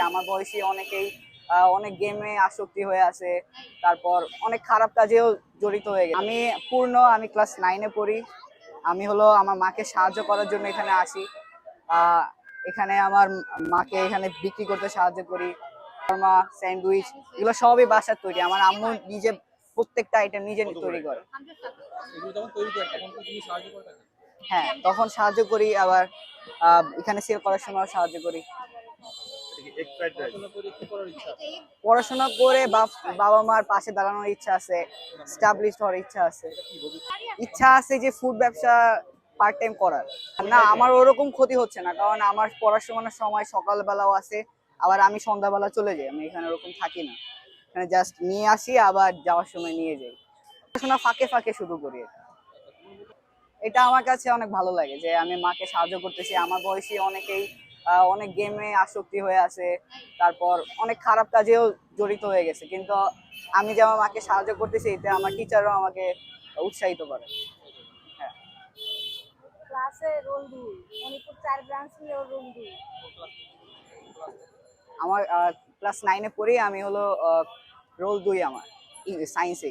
আমার বয়সী অনেকেই অনেক গেমে আসক্তি হয়ে আছে, তারপর অনেক খারাপ কাজেও জড়িত হয়ে গেছে। আমি ক্লাস 9-এ পড়ি। আমি আমার মাকে সাহায্য করার জন্য এখানে আসি। আহ, এখানে আমার মাকে এখানে বিক্রি করতে সাহায্য করি। শর্মা, স্যান্ডউইচ এগুলো সবই বাসার তৈরি। আমার আম্মু নিজে প্রত্যেকটা আইটেম নিজে তৈরি করে। হ্যাঁ, তখন সাহায্য করি, আবার এখানে সেল করার সময় সাহায্য করি। পড়াশোনা করে বাবা মার পাশে দাঁড়ানোর ইচ্ছা আছে, স্টাবলিশ হওয়ার ইচ্ছা আছে। ইচ্ছা আছে যে ফুড ব্যবসা পার্ট টাইম করার। না, আমার ওরকম ক্ষতি হচ্ছে না, কারণ আমার পড়াশোনার সময় সকালবেলাও আছে, আবার আমি সন্ধ্যাবেলা চলে যাই। আমি এখানে ওরকম থাকি না, এখানে জাস্ট নিয়ে আসি, আবার যাওয়ার সময় নিয়ে যাই। পড়াশোনা ফাঁকে ফাঁকে শুরু করি। এটা আমার কাছে অনেক ভালো লাগে যে আমি মাকে সাহায্য করতেছি। আমার বয়সী অনেকেই অনেক গেমে আসক্তি হয়ে আছে, তারপর অনেক খারাপ কাজেও জড়িত হয়ে গেছে, কিন্তু আমি যে আমার মাকে সাহায্য করতেছি, এতে আমার টিচারও আমাকে উৎসাহিত করে। হ্যাঁ, ক্লাসে রোল 2 মণিপুর 4 ব্রাঞ্চ নিয়ে রোল 2। আমার ক্লাস 9-এ পড়ি। আমি রোল 2 আমার সায়েন্সে।